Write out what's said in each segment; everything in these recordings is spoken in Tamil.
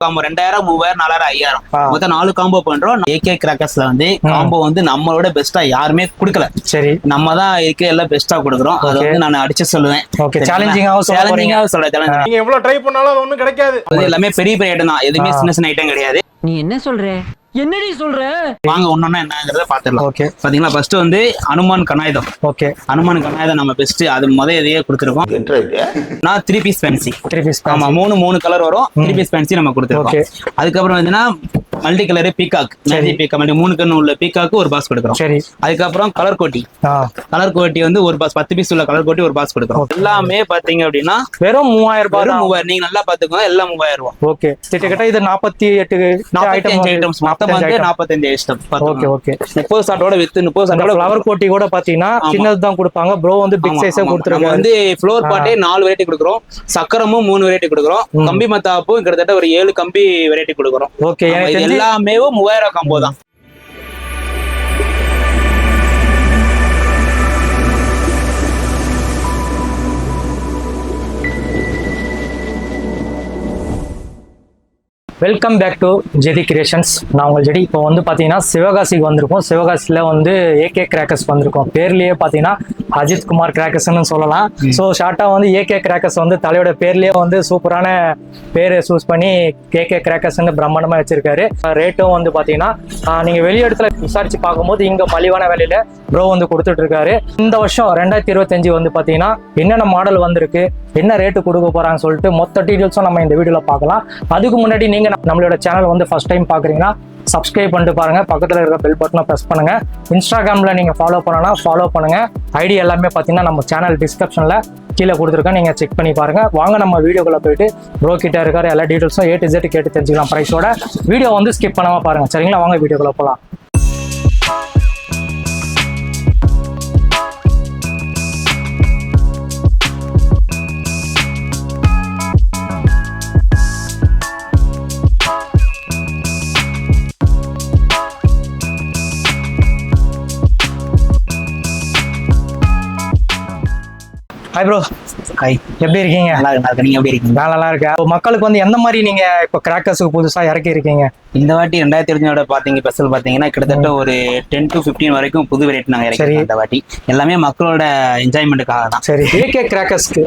காம்போ 2000 3000 4000 5000 மொத்தம் 4 காம்போ பண்றோம். ஏகே கிராக்கர்ஸ்ல வந்து காம்போ வந்து நம்மளோட பெஸ்டா யாருமே குடுக்கல. சரி, நம்ம தான் ஏகே எல்லாம் பெஸ்டா கொடுக்குறோம். அது வந்து நான் அடிச்சு சொல்லுவேன். சேலஞ்சிங்காவும் சொல்றேன். நீங்க எவ்வளவு ட்ரை பண்ணாலும் அது ஒண்ணும் கிடைக்காது. எல்லாமே பெரிய பெரிய ஐட்டம் தான், எதுவுமே சின்ன சின்ன ஐட்டம் கிடையாது. நீ என்ன சொல்ற? என்னடி சொல்ற? வாங்க ஒன்னொன்னா என்னங்கறத பாத்துடலாம். ஓகே, பாத்தீங்களா? ஃபர்ஸ்ட் வந்து அனுமான் கனாயுதம். ஓகே, அனுமான் கனாயுதம் நம்ம பெஸ்ட், அது இதையே கொடுத்துருக்கோம். நான் 3 பீஸ் ஃபேன்சி. ஆமா, மூணு கலர் வரும். 3 பீஸ் ஃபேன்சி நம்ம கொடுத்துருக்கோம். அதுக்கப்புறம் வந்துன்னா multi colour peacock, magic peacock, 3 கண்ணு உள்ள பீகாக்கு ஒரு பாக்ஸ் கொடுக்குறோம். சரி, அதுக்கப்புறம் கலர் கோட்டி. கலர் கோட்டி வந்து ஒரு பாக்ஸ் 10 பீஸ் உள்ள கலர் கோட்டி ஒரு பாக்ஸ் கொடுக்குறோம். எல்லாமே பாத்தீங்க அப்படின்னா வெறும் 3000 ரூபாய். 3000 நீங்க நல்லா பாத்துக்கோங்க, எல்லாம் 3000 ரூபாய். ஓகே, கிட்டத்தட்ட இது 45 ஐட்டம்ஸ். மொத்தம் வந்து 45 ஐட்டம். ஓகே ஓகே, 30 சாட்டோட வித் 30 சாட்டோட ஃப்ளவர் கோட்டி கூட பாத்தீங்கன்னா சின்னது தான் கொடுப்பாங்க. ப்ரோ வந்து பிக் சைஸா கொடுத்துருக்காங்க. வந்து ஃப்ளோர் பாட்டே 4 வெரைட்டி கொடுக்குறோம். சக்கரமும் 3 வெரைட்டி கொடுக்குறோம். கம்பி மத்தாப்பும் கிட்டத்தட்ட ஒரு 7 கம்பி வெரைட்டி கொடுக்குறோம். ஓகே, எல்லாமே 3000 காம்போ தான். Welcome back to Jedi creations. நான் உங்கள் ஜெடி. இப்போ வந்து பார்த்தீங்கன்னா சிவகாசிக்கு வந்திருக்கோம். சிவகாசியில் வந்து ஏகே கிராக்கர்ஸ் வந்திருக்கோம். பேர்லேயே பார்த்தீங்கன்னா அஜித் குமார் கிராக்கர்ஸ்ன்னு சொல்லலாம். ஸோ ஷார்ட்டாக வந்து ஏகே கிராக்கர்ஸ் வந்து தலையோட பேர்லேயே வந்து சூப்பரான பேரை சூஸ் பண்ணி ஏகே கிராக்கர்ஸ்ன்னு பிரம்மாண்டமாக வச்சிருக்காரு. ரேட்டும் வந்து பார்த்தீங்கன்னா நீங்கள் வெளி இடத்துல விசாரிச்சு பார்க்கும்போது இங்கே மலிவான விலையில ப்ரோ வந்து கொடுத்துட்டு இருக்காரு. இந்த வருஷம் 2025 வந்து பார்த்தீங்கன்னா என்னென்ன மாடல் வந்திருக்கு, என்ன ரேட்டு கொடுக்க போறாங்கன்னு சொல்லிட்டு மொத்த டீட்டெயில்ஸும் நம்ம இந்த வீடியோல பார்க்கலாம். அதுக்கு முன்னாடி நீங்க நம்மளோட சேனல் வந்து ஃபர்ஸ்ட் டைம் பாக்குறீங்கன்னா சப்ஸ்கிரைப் பண்ணிட்டு பாருங்க, பக்கத்துல இருக்க பெல் பட்டனை பிரஸ் பண்ணுங்க. இன்ஸ்டாகிராம்ல நீங்க ஃபாலோ பண்ணனா ஃபாலோ பண்ணுங்க. ஐடி எல்லாமே பாத்தீங்கன்னா நம்ம சேனல் டிஸ்கிரிப்ஷன்ல கீழே கொடுத்துருக்கேன், நீங்க செக் பண்ணி பாருங்க. வாங்க நம்ம வீடியோக்குள்ள போயிட்டு ப்ரோ கிட்ட இருக்காரு எல்லா டீட்டெயில்ஸும் A to Z கேட்டு தெரிஞ்சுக்கலாம் பிரைஸோட. வீடியோ வந்து ஸ்கிப் பண்ணாம பாருங்க, சரிங்களா? வாங்க வீடியோக்குள்ள போகலாம். Hi bro. ஹாய், எப்படி இருக்கீங்க? நல்லா இருக்கு. நீங்க எப்படி இருக்கீங்க? நான் நல்லா இருக்கேன். மக்களுக்கு வந்து எந்த மாதிரி நீங்க இப்போ கிராக்கர்ஸுக்கு புதுசா இறக்கி இருக்கீங்க? இந்த வாட்டி 2025 பாத்தீங்க ஸ்பெஷல் பாத்தீங்கன்னா கிட்டத்தட்ட ஒரு 10 to 15 வரைக்கும் புது வெரைட்டி நாங்க இறக்கிறோம். இந்த வாட்டி எல்லாமே மக்களோட என்ஜாய்மெண்ட்டுக்காக தான். சரி, ஏகே கிராக்கர்ஸ்க்கு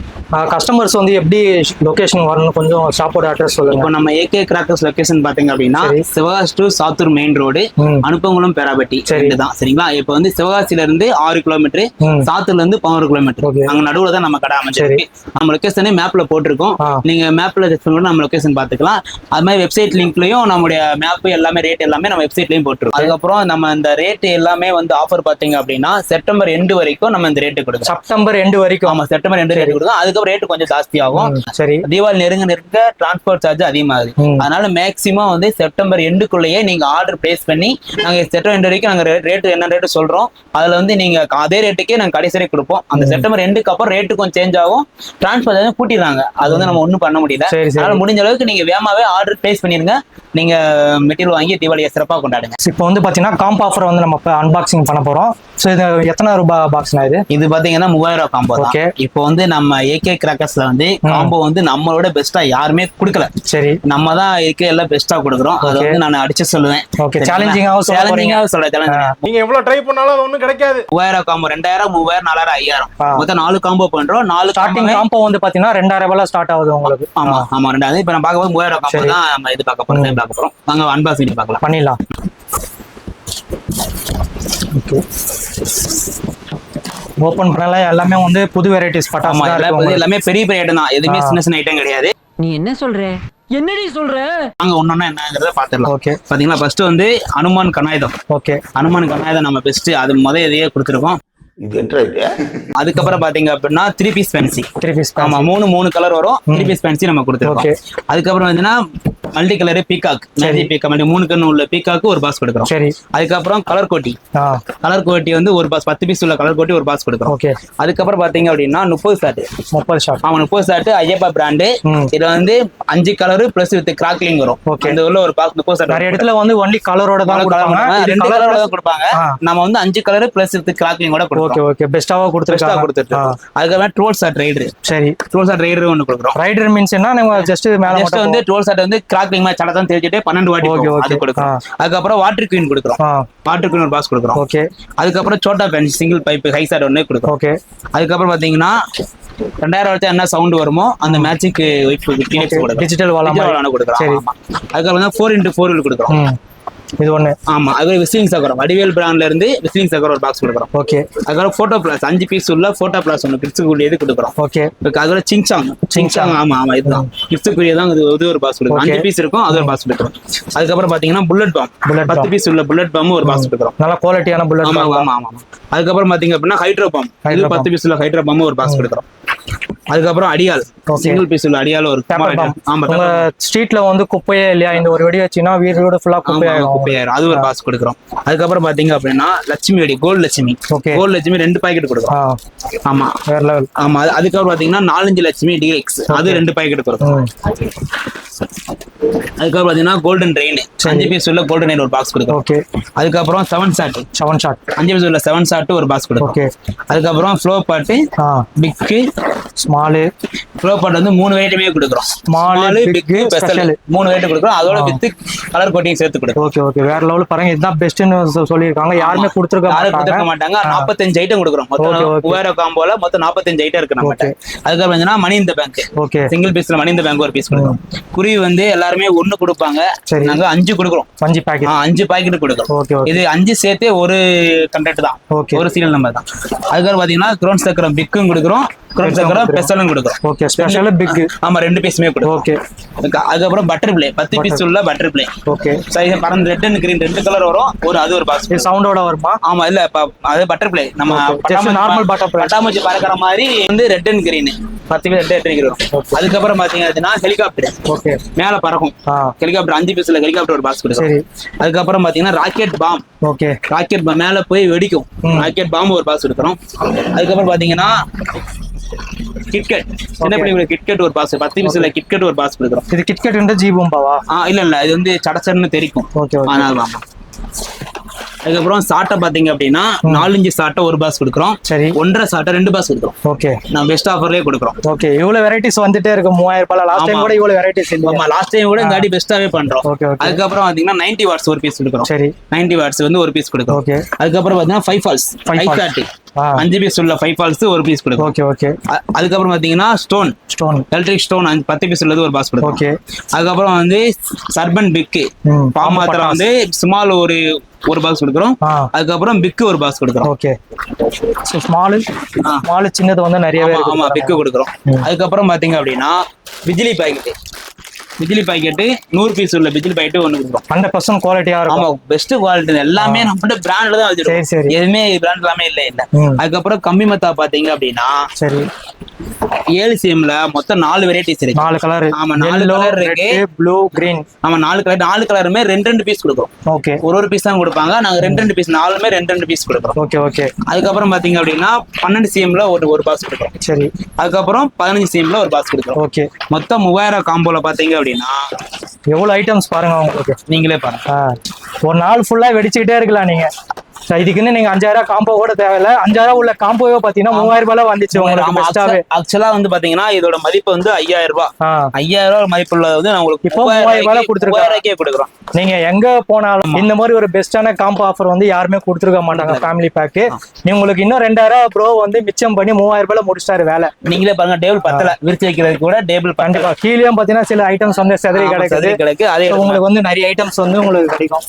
கஸ்டமர்ஸ் வந்து எப்படி லொகேஷன் வரணும், கொஞ்சம் ஷாப்போட அட்ரஸ் சொல்லுங்க. இப்போ நம்ம ஏகே கிராக்கர்ஸ் லொகேஷன் பாத்தீங்க அப்படின்னா Sivakasi to Sattur main road, Anuppankulam Perabatti தான். சரிங்களா? இப்போ வந்து சிவகாசில இருந்து 6 கிலோமீட்டர், சாத்தூர்ல இருந்து 11 கிலோமீட்டர். அங்க நடுவுல தான் நம்ம கடை அமைச்சிருக்கு. நம்ம லொகேஷனே மேப்ல போட்டிருக்கோம். நீங்க மேப்ல நம்ம லொகேஷன் பாத்துக்கலாம். அது மாதிரி வெப்சைட் லிங்க்லயும் நம்முடைய மேப் எல்லாமே ரேட் எல்லாமே நம்ம வெப்சைட்லயும் போட்டுருக்கோம். அதுக்கப்புறம் நம்ம இந்த ரேட் எல்லாமே வந்து ஆஃபர் பாத்தீங்க அப்படின்னா செப்டம்பர் எண்டு வரைக்கும் நம்ம இந்த ரேட்டு கொடுக்கும். செப்டம்பர் எண்டு வரைக்கும்? ஆமா, செப்டம்பர் எண்டு ரேட் கொடுக்கும். அதுக்கப்புறம் ரேட்டு கொஞ்சம் ஜாஸ்தி ஆகும். சரி, தீபாவளி நெருங்க டிரான்ஸ்போர்ட் சார்ஜ் அதிகமாகுது. அதனால மேக்சிமம் வந்து செப்டம்பர் எண்டுக்குள்ளேயே நீங்க ஆர்டர் பிளேஸ் பண்ணி நாங்க செப்டம்பர் எண்டு வரைக்கும் நாங்க ரேட்டு என்ன ரேட்டு சொல்றோம் அதுல வந்து நீங்க அதே ரேட்டுக்கே நாங்க கடைசி வரை கொடுப்போம். அந்த செப்டம்பர் எண்டுக்கு அப்புறம் ரேட்டு கொஞ்சம் சேஞ்ச் ஆகும், டிரான்ஸ்போர்ட் சார்ஜ் கூட்டிடுறாங்க. அது வந்து நம்ம ஒண்ணும் பண்ண முடியல. அதனால முடிஞ்ச அளவுக்கு நீங்க வேகமாவே ஆர்டர் பிளேஸ் பண்ணிருங்க. நீங்க மெட்டீரியல் வாங்கி தீபாவளியை சிறப்பாக கொண்டாடுங்க. இப்போ வந்து பாத்தீங்கன்னா காம்போ ஆஃபர் வந்து நம்ம அன்பாக்சிங் பண்ண போறோம். ஸோ இது எத்தனை ரூபாய் பாக்ஸ்னா இது பாத்தீங்கன்னா 3000 காம்போ. ஓகே, இப்போ வந்து நம்ம ஏகே கிராக்கர்ஸ்ல வந்து காம்போ வந்து நம்மளோட பெஸ்டா யாருமே கொடுக்கல. சரி, நம்ம தான் ஏகே எல்லாம் பெஸ்டா கொடுக்குறோம். அது வந்து நான் அடிச்சு சொல்லுவேன். ஓகே, சேலஞ்சிங்காவும் சொல்றேன். நீங்க எவ்வளவு ட்ரை பண்ணாலும் அது ஒண்ணும் கிடைக்காது. 3000 காம்போ, 2000 3000 4000 5000 மொத்தம் 4 காம்போ பண்றோம். 4 ஸ்டார்டிங் காம்போ வந்து பாத்தீங்கன்னா 2000 ரூபாய் ஸ்டார்ட் ஆகுது உங்களுக்கு. ஆமா ஆமா, 2000. இப்போ நான் பார்க்கும்போது 3000 காம்போ தான் நம்ம இது பார்க்க போறோம். வாங்க அன்பாக்சிங் பார்க்கலாம். பண்ணிடலாம். ஓகே, ஓபன் பண்ணலாம். எல்லாமே வந்து புது வெரைட்டிஸ் பட்டாசு எல்லாமே பெரிய பெரிய ஐட்டம் தான், எதுவுமே சின்ன சின்ன ஐட்டம் கிடையாது. நீ என்ன சொல்ற? என்னடி சொல்ற? அங்க ஒன்னொன்னா என்னங்கறத பாத்துடலாம். ஓகே, பாத்தீங்களா? ஃபர்ஸ்ட் வந்து அனுமான் கனாயுதம். ஓகே, அனுமான் கனாயுதம் நம்ம பெஸ்ட், அது இதையே கொடுத்துருக்கோம். அதுக்கப்புறம் பாத்தீங்க அப்படின்னா 3 பீஸ் ஃபேன்சி. ஆமா, மூணு கலர் வரும். 3 பீஸ் ஃபேன்சி நம்ம கொடுத்துருக்கோம். அதுக்கப்புறம் வந்துன்னா multi colour peacock, magic peacock, 3 கண்ணு உள்ள பீகாக்கு ஒரு பாக்ஸ் கொடுக்குறோம். சரி, அதுக்கப்புறம் கலர் கோட்டி. கலர் கோட்டி வந்து ஒரு பாக்ஸ் 10 பீஸ் உள்ள கலர் கோட்டி ஒரு பாக்ஸ் கொடுக்குறோம். ஓகே, அதுக்கப்புறம் பாத்தீங்க அப்படின்னா 30 ஷாட். ஆமா, 30 ஷாட் ஐயப்பா பிராண்டு. இதுல வந்து 5 கலர் பிளஸ் வித் கிராக்லிங் வரும். இந்த உள்ள ஒரு பாக்ஸ் 30 ஷாட். நிறைய இடத்துல வந்து ஒன்லி கலரோட தான் கொடுப்பாங்க, 2 கலரோட தான் கொடுப்பாங்க. நம்ம வந்து 5 கலர் பிளஸ் வித் கிராக்லிங் கூட கொடுப்போம். ஓகே ஓகே, பெஸ்டாவா கொடுத்துருக்காங்க. அதுக்கப்புறம் ட்ரோல் ஷாட் ரைடர். சரி, ட்ரோல் ஷாட் ரைடர் ஒன்னு கொடுக்குறோம். ரைடர் மீன்ஸ் என்ன? நம்ம ஜஸ்ட் மேல வந்து ட்ரோல் ஷாட் வந்து கிராக்லிங் மாதிரி சடத்தான் தேய்ச்சிட்டு 12 வாட்டி Okay, போகும். okay. அது கொடுக்குறோம். அதுக்கப்புறம் வாட்டர் குயின் கொடுக்குறோம். வாட்டர் குயின் ஒரு பாக்ஸ் கொடுக்குறோம். ஓகே அதுக்கப்புறம் chota pen single pipe high shot ஒண்ணே கொடுக்குறோம். ஓகே அதுக்கப்புறம் பாத்தீங்கன்னா 2000 வச்சா என்ன சவுண்ட் வருமோ அந்த மேட்சிக் டிஜிட்டல் வாலா கொடுக்குறோம். சரி. ஆமா. அதுக்கப்புறம் 4x4 வீல் கொடுக்குறோம். இது ஒண்ணு. ஆமா. அது விஸ்லிங் சக்கரம் வடிவேல் பிராண்ட்ல இருந்து விஸ்லிங் சக்கரம் ஒரு பாக்ஸ் கொடுக்குறோம். ஓகே அதுக்கப்புறம் போட்டோ பிளஸ் 5 பீஸ் உள்ள போட்டோ பிளஸ் ஒன்று கிட்ஸுக்குரியது கொடுக்குறோம். ஓகே அதுல சிங்சாங் ஆமா இதுதான் கிட்ஸுக்குரியதான் இது ஒரு பாக்ஸ் கொடுக்குறோம். 5 பீஸ் இருக்கும், அது ஒரு பாக்ஸ் கொடுக்குறோம். அதுக்கப்புறம் பாத்தீங்கன்னா புல்லட் பாம் 10 பீஸ் உள்ள புல்லட் பாம் ஒரு பாக்ஸ் கொடுக்குறோம். நல்ல குவாலிட்டியான புல்லட் ஆமா ஆமா ஆமா. அதுக்கப்புறம் பாத்தீங்க அப்படின்னா ஹைட்ரோ பாம் இது 10 பீஸ் உள்ள ஹைட்ரோ பாம் ஒரு பாக்ஸ் கொடுக்குறோம். அதுக்கப்புறம் அடியால் சிங்கிள் பீஸ் உள்ள அடியால் ஒரு உங்க ஸ்ட்ரீட்ல வந்து குப்பையே இல்லையா, இந்த ஒரு வெடி வச்சீங்கன்னா வீடு ஃபுல்லா குப்பையாயிரும், அது ஒரு பாக்ஸ் கொடுக்குறோம். அதுக்கப்புறம் பாத்தீங்க அப்படின்னா லட்சுமி வெடி கோல்டு லட்சுமி 2 பாக்கெட் கொடுக்குறோம். ஆமா வேற லெவல். ஆமா. அதுக்கப்புறம் பாத்தீங்கன்னா 4-5 லட்சுமி டிஎக்ஸ் அது 2 பாக்கெட் கொடுக்குறோம். அதுக்கப்புறம் பாத்தீங்கன்னா கோல்டன் ரெயின் 5 பீஸ் உள்ள கோல்டன் ரெயின் ஒரு பாக்ஸ் கொடுக்குறோம். ஓகே. அதுக்கப்புறம் 7 ஷாட் 5 பீஸ் உள்ள 7 ஷாட் ஒரு பாக்ஸ் கொடுக்குறோம். ஓகே. அதுக்கப்புறம் ஃப்ளோ பாட்டு பிக் ஸ்மால் ஃப்ளோ பாட்டு வந்து 3 வெரைட்டியுமே கொடுக்குறோம். ஸ்மால் பிக் ஸ்பெஷல் 3 வெரைட்டி கொடுக்குறோம். அதோட வித் கலர் கோட்டிங் சேர்த்து கொடுக்குறோம். Okay okay. வேற லெவல் பாருங்க, இதுதான் பெஸ்ட்னு சொல்லிருக்காங்க. யாருமே கொடுத்துருக்க மாட்டாங்க. 45 ஐட்டம் கொடுக்குறோம். மொத்தம் 3000 காம்போல மொத்தம் 45 ஐட்டம் இருக்கு நம்ம. அதுக்கப்புறம் மணி இந்த பேங்க் ஓகே சிங்கிள் பீஸ்ல மணி இந்த பேங்க் ஒரு பீஸ் கொடுக்குறோம். குருவி வந்து எல்லாருமே 1 கொடுப்பாங்க, நாங்க 5 கொடுக்குறோம். 5 பாக்கெட் 5 பாக்கெட் கொடுக்குறோம். ஓகே. இது 5 சேர்த்தே ஒரு கண்டெக்ட் தான், ஒரு சீரியல் நம்பர் தான். அதுக்கப்புறம் பாத்தீங்கன்னா க்ரோன் சக்கரம் பிக்கும் கொடுக்குறோம், க்ரோன் சக்கரம் ஸ்பெஷலும் கொடுக்குறோம். ஓகே. ஸ்பெஷல் பிக் ஆமா 2 பீஸுமே கொடுக்குறோம். ஓகே. அதுக்கப்புறம் பட்டர் பிளே 10 பீஸ் உள்ள பட்டர் பிளே. ஓகே. சைஸ் பறந்து ரெட் அண்ட் கிரீன் 2 கலர் வரும். அது ஒரு பாக்ஸ். இது சவுண்டோட வருமா? ஆமா இல்ல அது பட்டர் பிளே நம்ம நார்மல் பட்டர் பிளே பட்டாமூச்சி பறக்கிற மாதிரி வந்து red and green 10 piece red and green. அதுக்கப்புறம் பாத்தீங்கன்னா ஹெலிகாப்டர் ஓகே மேல பறக்கும் ஹெலிகாப்டர் 5 பீஸ்ல ஹெலிகாப்டர் ஒரு பாக்ஸ் கொடுக்குறோம். சரி. அதுக்கப்புறம் பாத்தீங்கன்னா rocket bomb okay rocket bomb மேல போய் வெடிக்கும் ராக்கெட் பாம் ஒரு பாக்ஸ் கொடுக்குறோம். அதுக்கப்புறம் பாத்தீங்கன்னா கிட்கட் சின்ன பிள்ளைங்களுக்கு கிட்கட் ஒரு பாக்ஸ் 10 பீஸ்ல கிட்கட் ஒரு பாக்ஸ் கொடுக்குறோம். இது கிட்கட் ஜி பூம்பாவா? இல்ல இது வந்து சடச்சர்னு தெரிக்கும். Okay okay. ஆமா. அதுக்கப்புறம் சாட்டை பாத்தீங்க அப்படின்னா 4-5 சாட்டை ஒரு பாக்ஸ் கொடுக்குறோம். சரி. 1.5 சாட்டை 2 பாக்ஸ் கொடுக்குறோம். ஓகே. நான் பெஸ்ட் ஆஃபர்லயே கொடுக்குறோம். ஓகே. இவ்வளவு வெரைட்டிஸ் வந்துட்டே இருக்கு. 3000 ரூபாய் லாஸ்ட் டைம் கூட இவ்வளவு வெரைட்டிஸ் இல்ல. ஆமா லாஸ்ட் டைம் கூட இந்த அடி பெஸ்டாவே பண்றோம். Okay okay. அதுக்கப்புறம் பாத்தீங்கன்னா 90 வாட்ஸ் ஒரு பீஸ் கொடுக்குறோம். சரி. 90 வாட்ஸ் வந்து ஒரு பீஸ் கொடுக்குறோம். ஓகே. அதுக்கப்புறம் பாத்தீங்கன்னா 5 ஃபால்ஸ் 5 பீஸ் உள்ள 5 ஃபால்ஸ் ஒரு பீஸ் கொடுக்குறோம். Okay okay. அதுக்கப்புறம் பாத்தீங்கன்னா ஸ்டோன் எலக்ட்ரிக் ஸ்டோன் 10 பீஸ் உள்ளது ஒரு பாக்ஸ் கொடுக்குறோம். ஓகே. அதுக்கப்புறம் வந்து சர்பன் பிக் பாமாத்திரம் வந்து ஸ்மால் ஒரு பாக்ஸ் கொடுக்குறோம். அதுக்கப்புறம் பிக் ஒரு பாக்ஸ் கொடுக்குறோம். ஓகே. சோ ஸ்மால் சின்னது வந்து நிறையவே இருக்கு. ஆமா பிக் கொடுக்குறோம். அதுக்கப்புறம் பாத்தீங்க அப்படின்னா பிஜிலி பாக்கெட் 100 பீஸ் உள்ள பிஜிலி பாக்கெட் ஒன்னு கொடுக்குறோம். 100% குவாலிட்டியா இருக்கும். ஆமா பெஸ்ட் குவாலிட்டி எல்லாமே நம்ம பிராண்ட்ல தான் வச்சிருக்கோம். சரி எதுவுமே பிராண்ட் எல்லாமே இல்ல. அதுக்கப்புறம் கம்பி மத்தா பாத்தீங்க அப்படின்னா சரி 7 சிஎம்ல மொத்தம் 4 வெரைட்டிஸ் இருக்கு. 4 கலர். ஆமா 4 கலர் இருக்கு. Blue green. ஆமா 4 கலருமே 2 பீஸ் கொடுக்குறோம். ஓகே. ஒரு பீஸ் தான் கொடுப்பாங்க. நாங்க 2 பீஸ் 4மே 2 பீஸ் கொடுக்குறோம். Okay okay. அதுக்கப்புறம் பாத்தீங்க அப்படின்னா 12 சிஎம்ல ஒரு பாக்ஸ் கொடுக்குறோம். சரி. அதுக்கப்புறம் 15 சிஎம்ல ஒரு பாக்ஸ் கொடுக்குறோம். ஓகே. மொத்தம் 3000 காம்போல பாத்தீங்க அப்படின்னா எவ்வளவு ஐட்டம்ஸ் பாருங்க உங்களுக்கு. நீங்களே பாருங்க. ஒரு நாள் ஃபுல்லா வெடிச்சுக்கிட்டே இருக்கலாம் நீங்க. இதுக்குன்னு நீங்க 5000 காம்போ கூட தேவையில்ல. 5000 உள்ள காம்போவே பாத்தீங்கன்னா 3000 ரூபாய் வந்துச்சு உங்களுக்கு பெஸ்டாவே. ஆக்சுவலா வந்து பாத்தீங்கன்னா இதோட மதிப்பு வந்து 5000 ரூபாய். 5000 ரூபாய் மதிப்புள்ளது வந்து நான் உங்களுக்கு இப்போ 3000 ரூபாய் கொடுத்துருக்கேன். நீங்க எங்க போனாலும் இந்த மாதிரி ஒரு பெஸ்டான காம்போ ஆஃபர் வந்து யாருமே கொடுத்துருக்க மாட்டாங்க. ஃபேமிலி பேக் நீ உங்களுக்கு இன்னும் 2000 ப்ரோ வந்து மிச்சம் பண்ணி 3000 ரூபாய் முடிச்சிட்டாரு வேலை. நீங்களே பாருங்க டேபிள் பத்தல விரிச்சு வைக்கிறதுக்கு கூட டேபிள் கண்டிப்பா. கீழேயும் பாத்தீங்கன்னா சில ஐட்டம்ஸ் வந்து செதறி கிடைக்குது. அதே உங்களுக்கு வந்து நிறைய ஐட்டம்ஸ் வந்து உங்களுக்கு கிடைக்கும்.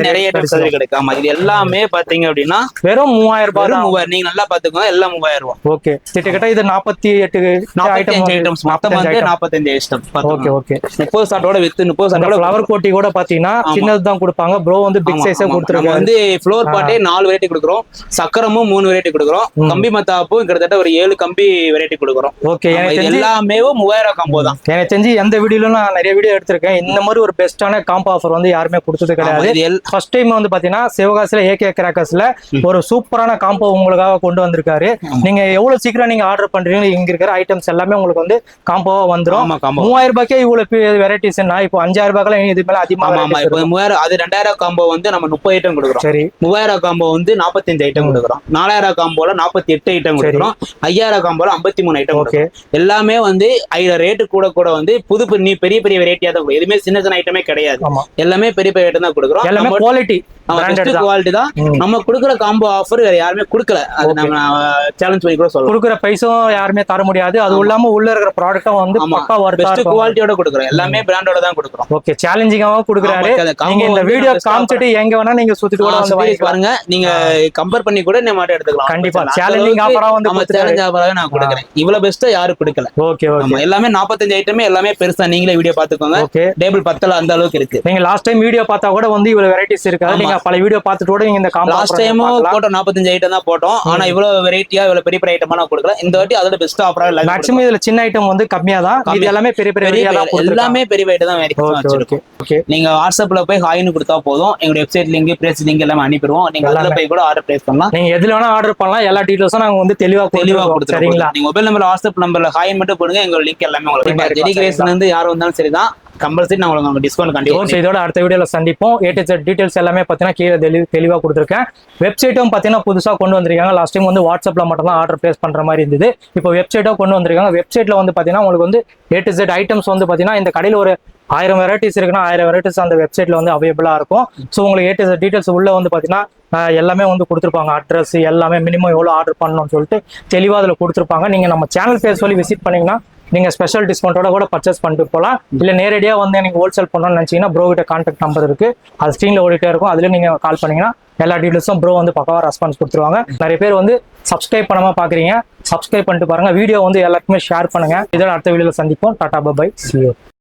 நிறைய கிடைக்கும். ஆமா இது எல்லாமே பாத்தீங்க அப்படின்னா வெறும் 3000 ரூபாய். 3000 நீங்க நல்லா பாத்துக்கோங்க. எல்லாம் 3000 ரூபாய். ஓகே. கிட்டத்தட்ட இது 48 ஐட்டம்ஸ் மொத்தம் வந்து 45 ஐட்டம். Okay okay. 30 சாட்டோட வித் 30 சாட்டோட ஃப்ளவர் கோட்டி கூட பாத்தீங்கன்னா சின்னது தான் கொடுப்பாங்க. ப்ரோ வந்து பிக் சைஸே கொடுத்துருக்காங்க. வந்து ஃப்ளோர் பாட்டே 4 வெரைட்டி கொடுக்குறோம். சக்கரமும் 3 வெரைட்டி கொடுக்குறோம். கம்பி மத்தாப்பும் கிட்டத்தட்ட ஒரு 7 கம்பி வெரைட்டி கொடுக்குறோம். ஓகே. எல்லாமே 3000 காம்போ தான். எனக்கு தெரிஞ்சு எந்த வீடியோல நான் நிறைய வீடியோ எடுத்திருக்கேன். இந்த மாதிரி ஒரு பெஸ்டான காம்போ ஆஃபர் வந்து யாருமே கொடுத்தது ஆமா, கிடையாது. இது ஃபர்ஸ்ட் டைம் வந்து பாத்தீங்கன்னா சிவகாசில ஏகே கிராக்கர்ஸ்ல ஒரு சூப்பரான காம்போ உங்களுக்காக கொண்டு வந்திருக்காரு. நீங்க எவ்வளவு சீக்கிரம் நீங்க ஆர்டர் பண்றீங்க இங்க இருக்கிற ஐட்டம்ஸ் எல்லாமே உங்களுக்கு வந்து காம்போவா வந்துரும். ஆமா, combo. 3000 ரூபாய்க்கே இவ்வளவு வெரைட்டிஸ் என்ன இப்போ 5000 ரூபாய்க்குலாம் இது மேல அதிகமா ஆமா varieties இப்போ இருக்கும். 3000 அது 2000 காம்போ வந்து நம்ம 30 ஐட்டம் கொடுக்குறோம். சரி 3000 காம்போ வந்து 45 ஐட்டம் கொடுக்குறோம். 4000 காம்போல 48 ஐட்டம் கொடுக்குறோம். 5000 காம்போல 53 ஐட்டம் ஓகே எல்லாமே வந்து ரேட்டு கூட வந்து புது நீ பெரிய பெரிய வெரைட்டியா தான் கொடுக்கும். எதுவுமே சின்ன சின்ன ஐட்டமே கிடையாது. ஆமா எல்லாமே பெரிய பெரிய ஐட்டம் தான் கொடுக்குறோம். எல்லாமே குவாலிட்டி பிராண்டட் தான். குவாலிட்டி தான். நம்ம கொடுக்குற காம்போ ஆஃபர் வேற யாருமே கொடுக்கல. அது நம்ம சேலஞ்ச் பண்ணி கூட சொல்லலாம். கொடுக்குற பைசும் யாருமே தர முடியாது. அது இல்லாம உள்ள இருக்கிற ப்ராடக்ட்டும் வந்து பக்கா வர்த்தா பெஸ்ட் இருக்கும். குவாலிட்டியோட கொடுக்குறோம். எல்லாமே பிராண்டோட தான் கொடுக்குறோம். ஓகே சேலஞ்சிங்காவும் கொடுக்குறாரு. ஆமா, combo நீங்க இந்த வந்து வீடியோ நம்ம காமிச்சிட்டு எங்க வேணா நீங்க சுத்திட்டு கூட வந்து சுத்தி வாங்கிக்கலாம். பாருங்க. நீங்க கம்பேர் பண்ணி கூட நம்ம மாட்ட எடுத்துக்கலாம். கண்டிப்பா அந்த சேலஞ்சிங் அளவுக்கு ஆஃபரா வந்து நம்ம கொடுத்துட்டாரு. சேலஞ்ச் ஆஃபராவே நான் கொடுக்குறேன். இவ்வளவு பெஸ்ட்டா யாரும் கொடுக்கல. ஓகே ஓகே நம்ம எல்லாமே 45 ஐட்டமே எல்லாமே பெருசா நீங்களே வீடியோ பாத்துக்கோங்க. ஓகே டேபிள் 10ல அந்த அளவுக்கு இருக்கு. நீங்க லாஸ்ட் டைம் வீடியோ பார்த்தா கூட வந்து இவ்வளவு வெரைட்டிஸ் இருக்காது. ஆமா. நீங்க பல வீடியோ பார்த்துட்டு கூட நீங்க இந்த காம்போ லாஸ்ட் டைமும் போட்டோம் 45 ஐட்டம் தான் போட்டோம். ஆனா இவ்வளவு வெரைட்டியா இவ்வளவு பெரிய பெரிய ஐட்டமா நான் கொடுக்கல. இந்த வாட்டி அதோட பெஸ்ட் ஆஃபரா இல்ல. மேக்ஸிமம் இதுல சின்ன ஐட்டம் வந்து கம்மியா தான். இது எல்லாமே பெரிய பெரிய பெரிய வெரைட்டியா தான் எல்லாமே பெரிய ஐட்டம் தான் வச்சிருக்கோம். ஓகே நீங்க வாட்ஸ்அப்ல போய் ஹாய்னு கொடுத்தா போதும். எங்க வெப்சைட் லிங்க் பிரைஸ் லிங்க் எல்லாமே அனுப்பிடுவோம். நீங்க அதுல போய் கூட ஆர்டர் பிளேஸ் பண்ணலாம். நீங்க எதுல வேணா ஆர்டர் பண்ணலாம். எல்லா டீடைல்ஸும் நாங்க வந்து தெளிவா கொடுத்துருவோம். சரிங்களா? நீங்க மொபைல் நம்பர் வாட்ஸ்அப் நம்பர்ல ஹாய் மட்டும் போடுங்க. எங்க லிங்க் எல்லாமே உங்களுக்கு ஜெடி கிரேஸ்ல இருந்து யார் வந்தாலும் சரிதான். கம்பல்சரி நான் உங்களுக்கு டிஸ்கவுண்ட் கண்டிப்பா. இதோட அடுத்த வீடியோல சந்திப்போம். டீடைல்ஸ் எல்லாமே பாத்தீங்கன்னா கீழே தெளிவா கொடுத்துருக்கேன். வெப்சைட்டும் பாத்தீங்கன்னா புதுசா கொண்டு வந்திருக்காங்க. லாஸ்ட் டைம் வந்து வாட்ஸ்அப்ல மட்டும் தான் ஆர்டர் பிளேஸ் பண்ற மாதிரி இருந்தது. இப்போ வெப்சைட்டும் கொண்டு வந்திருக்காங்க. வெப்சைட்ல வந்து பாத்தீங்கன்னா உங்களுக்கு வந்து A to Z ஐட்டம்ஸ் வந்து பாத்தீங்கன்னா இந்த கடையில ஒரு 1000 வெரைட்டிஸ் இருக்குன்னா 1000 வெரைட்டிஸ் அந்த வெப்சைட்ல வந்து அவைலபிளா இருக்கும். ஸோ உங்களுக்கு A to Z டீடைல்ஸ் உள்ள வந்து பாத்தீங்கன்னா எல்லாமே வந்து கொடுத்துருப்பாங்க. அட்ரஸ் எல்லாமே மினிமம் எவ்வளோ ஆர்டர் பண்ணணும்னு சொல்லிட்டு தெளிவாக அதில் கொடுத்துருப்பாங்க. நீங்கள் நம்ம சேனல் பேர் சொல்லி விசிட் பண்ணீங்கன்னா நீங்கள் ஸ்பெஷல் டிஸ்கவுண்ட்டோட கூட பர்ச்சேஸ் பண்ணிட்டு போகலாம். இல்லை நேரடியாக வந்து எனக்கு ஹோல்சேல் பண்ணணும்னு நினச்சிங்கன்னா ப்ரோ கிட்ட கான்டாக்ட் நம்பர் இருக்குது. அது ஸ்க்ரீனில் ஓடிட்டே இருக்கும். அதுலேயும் நீங்கள் கால் பண்ணிங்கன்னா எல்லா டீட்டெயில்ஸும் ப்ரோ வந்து பக்காவாக ரெஸ்பான்ஸ் கொடுத்துருவாங்க. நிறைய பேர் வந்து சப்ஸ்கிரைப் பண்ணாமல் பார்க்குறீங்க. சப்ஸ்கிரைப் பண்ணிட்டு பாருங்கள். வீடியோ வந்து எல்லாருக்குமே ஷேர் பண்ணுங்கள். இதோட அடுத்த வீடியோவில் சந்திப்போம். Tata bye. See you.